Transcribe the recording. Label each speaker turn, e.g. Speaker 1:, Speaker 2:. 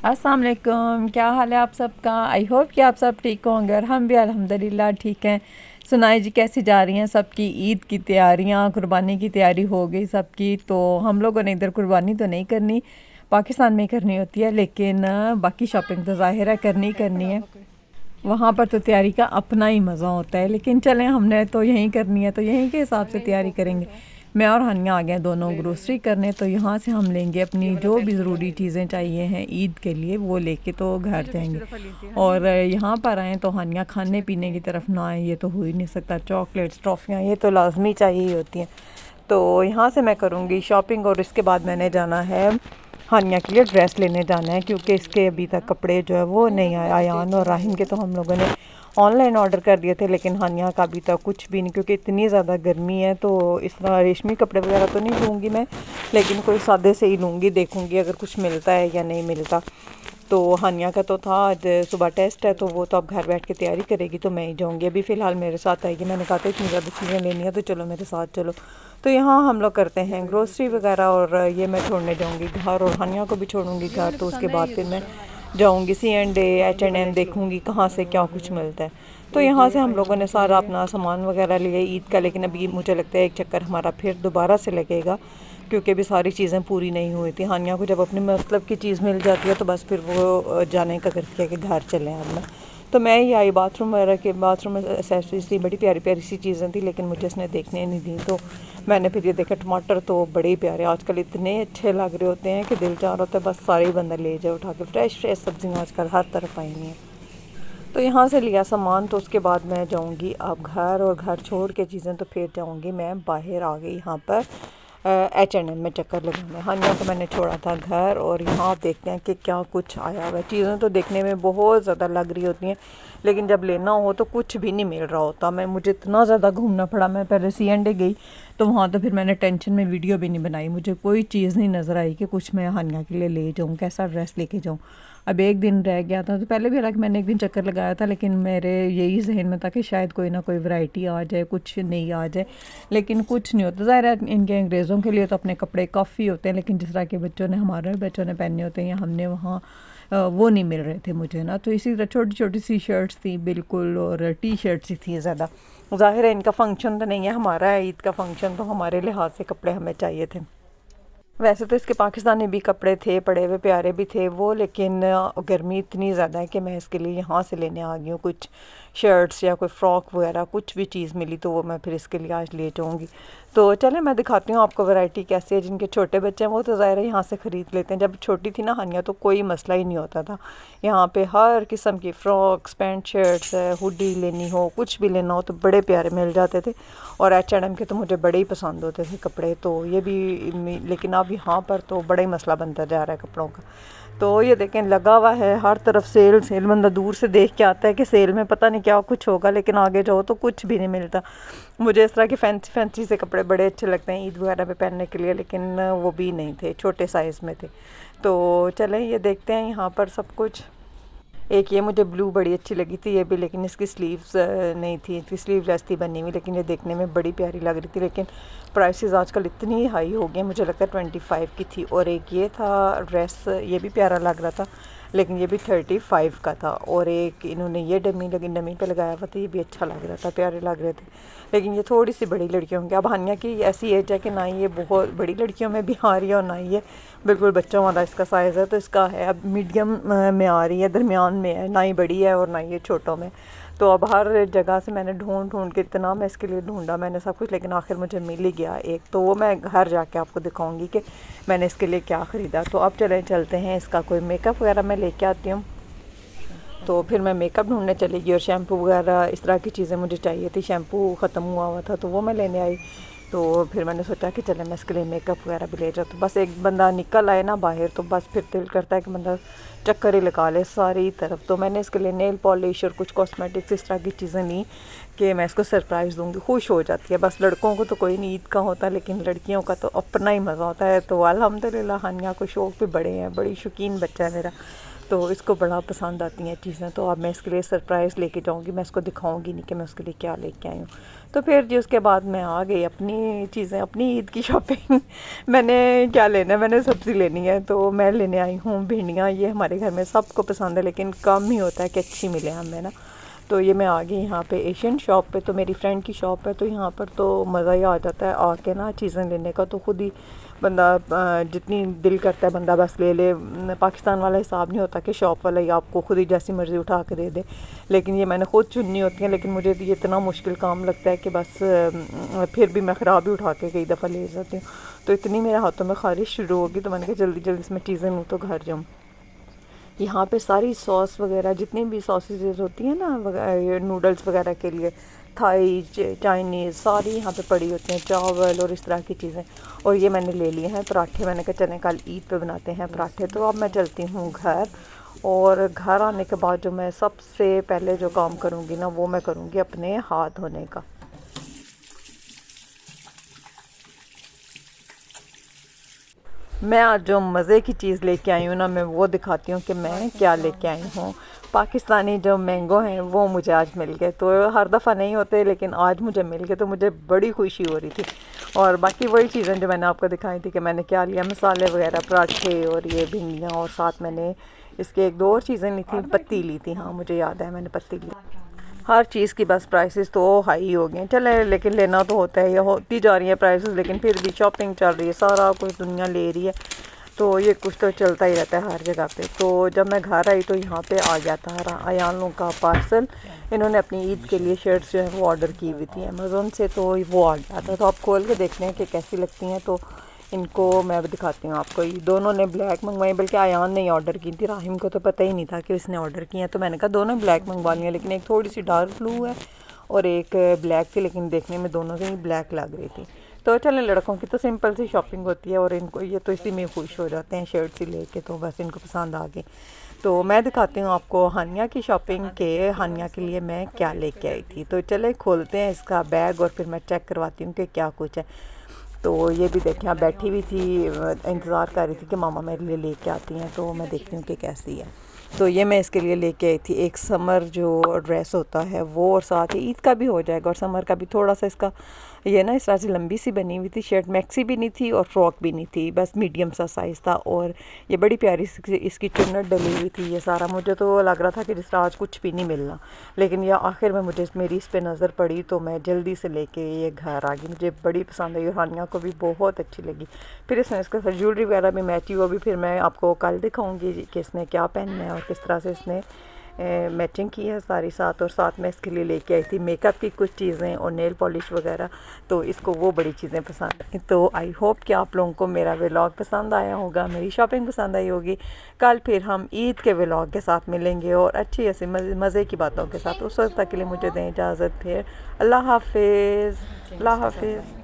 Speaker 1: अस्सलाम वालेकुम, क्या हाल है आप सबका। आई होप कि आप सब ठीक होंगे और हम भी अल्हम्दुलिल्लाह ठीक हैं। सुनाए जी कैसी जा रही हैं सबकी ईद की तैयारियां, कुर्बानी की तैयारी हो गई सबकी। तो हम लोगों ने इधर कुर्बानी तो नहीं करनी, पाकिस्तान में करनी होती है, लेकिन बाकी शॉपिंग तो ज़ाहिर है करनी है। वहाँ पर तो तैयारी का अपना ही मज़ा होता है, लेकिन चलें हमने तो यहीं करनी है तो यहीं के हिसाब से तैयारी करेंगे। मैं और हानिया आ गए दोनों ग्रोसरी करने, तो यहाँ से हम लेंगे अपनी जो भी ज़रूरी चीज़ें चाहिए हैं ईद के लिए, वो लेके तो घर जाएंगे। और यहाँ पर आएँ तो हानिया खाने पीने की तरफ ना आए, ये तो हो ही नहीं सकता। चॉकलेट्स, ट्रॉफ़ियाँ ये तो लाजमी चाहिए ही होती हैं। तो यहाँ से मैं करूँगी शॉपिंग और इसके बाद मैंने जाना है हानिया के लिए ड्रेस लेने जाना है, क्योंकि इसके अभी तक कपड़े जो है वो नहीं आए। आयान और राहिम के तो हम लोगों ने ऑनलाइन ऑर्डर कर दिए थे, लेकिन हानिया का अभी तक कुछ भी नहीं, क्योंकि इतनी ज़्यादा गर्मी है। तो इस तरह रेशमी कपड़े वगैरह तो नहीं लूँगी मैं, लेकिन कोई सादे से ही लूँगी, देखूँगी अगर कुछ मिलता है या नहीं मिलता। तो हानिया का तो था आज सुबह टेस्ट है, तो वो तो अब घर बैठ के तैयारी करेगी, तो मैं ही जाऊँगी। अभी फ़िलहाल मेरे साथ आएगी, मैंने कहा था इतनी ज़्यादा चीज़ें लेनी है तो चलो मेरे साथ चलो। तो यहाँ हम लोग करते हैं ग्रोसरी वगैरह, और ये मैं छोड़ने जाऊँगी घर, और हानिया को भी छोड़ूंगी घर। तो उसके बाद फिर मैं जाऊँगी C&A, H&M, देखूँगी कहाँ से क्या कुछ मिलता है। तो यहाँ से हम लोगों ने सारा अपना सामान वगैरह लिया ईद का, लेकिन अभी मुझे लगता है एक चक्कर हमारा फिर दोबारा से लगेगा, क्योंकि अभी सारी चीज़ें पूरी नहीं हुई थी। हानिया को जब अपने मतलब की चीज़ मिल जाती है तो बस फिर वो जाने का करती है कि घर चलें अब मैं। तो मैं ही आई बाथरूम वगैरह के, बाथरूम में एक्सेसरीज थी, बड़ी प्यारी प्यारी सी चीज़ें थी, लेकिन मुझे इसने देखने नहीं दी। तो मैंने फिर ये देखा टमाटर तो बड़े ही प्यारे, आजकल इतने अच्छे लग रहे होते हैं कि दिल चाह रहा होता है बस सारे ही बंदा ले जाए उठा के। फ्रेश फ्रेश सब्जियाँ आजकल हर तरफ आई हुई हैं। तो यहाँ से लिया सामान, तो उसके बाद मैं जाऊँगी अब घर, और घर छोड़ के चीज़ें तो फिर जाऊँगी मैं बाहर। आ गई यहाँ पर H&M में चक्कर लगाने। हानिया को मैंने छोड़ा था घर, और यहाँ आप देखते हैं कि क्या कुछ आया हुआ है। चीज़ें तो देखने में बहुत ज़्यादा लग रही होती हैं, लेकिन जब लेना हो तो कुछ भी नहीं मिल रहा होता। मुझे इतना ज़्यादा घूमना पड़ा। मैं पहले C&A गई, तो वहाँ तो फिर मैंने टेंशन में वीडियो भी नहीं बनाई, मुझे कोई चीज़ नहीं नज़र आई कि कुछ मैं हानिया के लिए ले जाऊँ, कैसा ड्रेस लेके जाऊँ। अब एक दिन रह गया था, तो पहले भी हालांकि मैंने एक दिन चक्कर लगाया था, लेकिन मेरे यही जहन में था कि शायद कोई ना कोई वैरायटी आ जाए, कुछ नई आ जाए, लेकिन कुछ नहीं होता। ज़ाहिर है इनके अंग्रेज़ों के लिए तो अपने कपड़े काफ़ी होते हैं, लेकिन जिस तरह के बच्चों ने, हमारे बच्चों ने पहने होते हैं या हमने वहाँ, वो नहीं मिल रहे थे मुझे ना। तो इसी तरह छोटी छोटी सी शर्ट्स थी बिल्कुल, और टी शर्ट्स ही थी ज़्यादा। ज़ाहिर है इनका फ़ंक्शन तो नहीं है, हमारा है ईद का फ़ंक्शन, तो हमारे लिहाज से कपड़े हमें चाहिए थे। वैसे तो इसके पाकिस्तानी भी कपड़े थे, पड़े हुए प्यारे भी थे वो, लेकिन गर्मी इतनी ज़्यादा है कि मैं इसके लिए यहाँ से लेने आ गई हूँ कुछ शर्ट्स या कोई फ़्रॉक वगैरह, कुछ भी चीज़ मिली तो वो मैं फिर इसके लिए आज ले जाऊँगी। तो चलें मैं दिखाती हूँ आपको वैरायटी कैसी है। जिनके छोटे बच्चे हैं वो तो ज़ाहिर है यहाँ से ख़रीद लेते हैं। जब छोटी थी ना हानिया तो कोई मसला ही नहीं होता था, यहाँ पे हर किस्म की फ़्रॉक्स, पैंट शर्ट्स है, हुडी लेनी हो, कुछ भी लेना हो तो बड़े प्यारे मिल जाते थे। और H&M के तो मुझे बड़े ही पसंद होते थे कपड़े, तो ये भी, लेकिन अब यहाँ पर तो बड़ा ही मसला बनता जा रहा है कपड़ों का। तो ये देखें लगा हुआ है हर तरफ सेल सेल, बंदा दूर से देख के आता है कि सेल में पता नहीं क्या कुछ होगा, लेकिन आगे जाओ तो कुछ भी नहीं मिलता। मुझे इस तरह के फैंसी फैंसी से कपड़े बड़े अच्छे लगते हैं ईद वगैरह पे पहनने के लिए, लेकिन वो भी नहीं थे, छोटे साइज़ में थे। तो चलें ये देखते हैं यहाँ पर सब कुछ। एक ये मुझे ब्लू बड़ी अच्छी लगी थी ये भी, लेकिन इसकी स्लीव्स नहीं थी, इसकी स्लीवलेस थी बनी हुई, लेकिन ये देखने में बड़ी प्यारी लग रही थी। लेकिन प्राइसेस आजकल इतनी हाई हो गई, मुझे लगता है 25 की थी। और एक ये था ड्रेस, ये भी प्यारा लग रहा था, लेकिन ये भी 35 का था। और एक इन्होंने ये डमी पे लगाया हुआ था, ये भी अच्छा लग रहा था, प्यारे लग रहे थे, लेकिन ये थोड़ी सी बड़ी लड़कियों की। अब हानिया की ऐसी एज है कि ना ही ये बहुत बड़ी लड़कियों में भी आ रही है और ना ही ये बिल्कुल बच्चों वाला इसका साइज़ है। तो इसका है अब मीडियम में आ रही है, दरमियान में है, ना ही बड़ी है और ना ही ये छोटों में। तो अब हर जगह से मैंने ढूंढ के इतना मैं इसके लिए ढूंढा मैंने सब कुछ, लेकिन आखिर मुझे मिल ही गया एक। तो वो मैं घर जाके आपको दिखाऊंगी कि मैंने इसके लिए क्या ख़रीदा। तो अब चलते हैं, इसका कोई मेकअप वगैरह मैं लेके आती हूँ। तो फिर मैं मेकअप ढूंढने चली गई, और शैम्पू वगैरह इस तरह की चीज़ें मुझे चाहिए थी। शैम्पू ख़त्म हुआ था तो वो मैं लेने आई। तो फिर मैंने सोचा कि चले मैं इसके लिए मेकअप वगैरह भी ले जाऊँ। तो बस एक बंदा निकल आए ना बाहर, तो बस फिर दिल करता है कि बंदा चक्कर ही लगा ले सारी तरफ। तो मैंने इसके लिए नेल पॉलिश और कुछ कॉस्मेटिक्स इस तरह की चीज़ें ली कि मैं इसको सरप्राइज़ दूँगी, खुश हो जाती है। बस लड़कों को तो कोई नहीं ईद का होता, लेकिन लड़कियों का तो अपना ही मज़ा होता है। तो अल्हम्दुलिल्लाह हानिया को शौक़ भी बड़े हैं, बड़ी शौकीन बच्चा है मेरा, तो इसको बड़ा पसंद आती हैं चीज़ें। तो अब मैं इसके लिए सरप्राइज़ लेके जाऊँगी, मैं इसको दिखाऊँगी नहीं कि मैं उसके लिए क्या लेके आई हूँ। तो फिर जी उसके बाद मैं आ गई अपनी चीज़ें, अपनी ईद की शॉपिंग मैंने क्या लेना है, मैंने सब्ज़ी लेनी है, तो मैं लेने आई हूँ भिंडियाँ। ये हमारे घर में सबको पसंद है, लेकिन कम ही होता है कि अच्छी मिले हमें ना। तो ये मैं आ गई यहाँ पे एशियन शॉप पे, तो मेरी फ्रेंड की शॉप है, तो यहाँ पर तो मज़ा ही आ जाता है आके ना चीज़ें लेने का। तो ख़ुद ही बंदा जितनी दिल करता है बंदा बस ले ले। पाकिस्तान वाला हिसाब नहीं होता कि शॉप वाला ही आपको खुद ही जैसी मर्ज़ी उठा के दे दे, लेकिन ये मैंने ख़ुद चुननी होती है। लेकिन मुझे ये इतना मुश्किल काम लगता है कि बस फिर भी मैं ख़राब ही उठा के कई दफ़ा ले जाती हूँ। तो इतनी मेरे हाथों में ख़ारिश शुरू होगी, तो मैंने कहा जल्दी जल्दी इसमें चीज़ें लूँ तो घर जाऊँ। यहाँ पे सारी सॉस वगैरह जितनी भी सॉसेजेस होती हैं ना नूडल्स वगैरह के लिए, थाई चाइनीज़ सारी यहाँ पे पड़ी होती हैं, चावल और इस तरह की चीज़ें। और ये मैंने ले लिए हैं पराठे, मैंने कहा चलें कल ईद पे बनाते हैं पराठे। तो अब मैं चलती हूँ घर, और घर आने के बाद जो मैं सबसे पहले जो काम करूँगी ना, वो मैं करूँगी अपने हाथ धोने का। मैं आज जो मज़े की चीज़ लेके आई हूँ ना, मैं वो दिखाती हूँ कि मैं क्या लेके आई हूँ। पाकिस्तानी जो मैंगो हैं वो मुझे आज मिल गए, तो हर दफ़ा नहीं होते लेकिन आज मुझे मिल गए, तो मुझे बड़ी खुशी हो रही थी। और बाकी वही चीज़ें जो मैंने आपको दिखाई थी कि मैंने क्या लिया, मसाले वगैरह, पराठे और ये भिंडियाँ, और साथ मैंने इसके एक दो और चीज़ें ली थी, पत्ती ली थी, हाँ मुझे याद है मैंने पत्ती ली। हर चीज़ की बस प्राइसेस तो हाई हो गए हैं, चले लेकिन लेना तो होता है, ये होती जा रही है प्राइसेस, लेकिन फिर भी शॉपिंग चल रही है, सारा कुछ दुनिया ले रही है, तो ये कुछ तो चलता ही रहता है हर जगह पे। तो जब मैं घर आई तो यहाँ पे आ गया था अयानों का पार्सल। इन्होंने अपनी ईद के लिए शर्ट्स जो है वो ऑर्डर की हुई थी अमेज़ोन से, तो वो आ गया था। तो आप खोल के देखते हैं कि कैसी लगती हैं। तो इनको मैं भी दिखाती हूँ आपको। ये दोनों ने ब्लैक मंगवाई, बल्कि अयान ने ही ऑर्डर की थी, राहिम को तो पता ही नहीं था कि इसने ऑर्डर की है। तो मैंने कहा दोनों ब्लैक मंगवा लिया, लेकिन एक थोड़ी सी डार्क ब्लू है और एक ब्लैक थी, लेकिन देखने में दोनों से ही ब्लैक लग रही थी। तो चलें, लड़कों की तो सिंपल सी शॉपिंग होती है, और इनको ये तो इसी में खुश हो जाते हैं शर्ट सी लेके, तो बस इनको पसंद आ गई। तो मैं दिखाती हूँ आपको हानिया की शॉपिंग के हानिया के लिए मैं क्या लेके आई थी। तो चले खोलते हैं इसका बैग, और फिर मैं चेक करवाती हूँ कि क्या कुछ है। तो ये भी देखें, आप बैठी हुई थी, इंतज़ार कर रही थी कि मामा मेरे लिए लेके आती हैं, तो मैं देखती हूँ कि कैसी है। तो ये मैं इसके लिए लेके आई थी एक समर जो ड्रेस होता है वो, और साथ ही ईद का भी हो जाएगा और समर का भी। थोड़ा सा इसका ये ना इस तरह से लंबी सी बनी हुई थी शर्ट, मैक्सी भी नहीं थी और फ्रॉक भी नहीं थी, बस मीडियम सा साइज़ था। और ये बड़ी प्यारी सी इसकी चुन्नट डली हुई थी। ये सारा मुझे तो लग रहा था कि जिस तरह आज कुछ भी नहीं मिलना, लेकिन यह आखिर में मुझे मेरी इस पर नज़र पड़ी, तो मैं जल्दी से लेके ये घर आ गई। मुझे बड़ी पसंद आई और हानिया को भी बहुत अच्छी लगी। फिर इसने इसके साथ ज्वेलरी वगैरह भी मैच हुई, वो भी फिर मैं आपको कल दिखाऊंगी कि इसने क्या पहनना है और किस तरह से इसने मैचिंग की है सारी साथ। और साथ में इसके लिए लेके आई थी मेकअप की कुछ चीज़ें और नेल पॉलिश वगैरह, तो इसको वो बड़ी चीज़ें पसंद आई। तो आई होप कि आप लोगों को मेरा व्लॉग पसंद आया होगा, मेरी शॉपिंग पसंद आई होगी। कल फिर हम ईद के व्लॉग के साथ मिलेंगे और अच्छी ऐसी मज़े की बातों के साथ। उस वक्त तक के लिए मुझे दें इजाज़त। फिर अल्लाह हाफिज़, अल्लाह हाफिज़।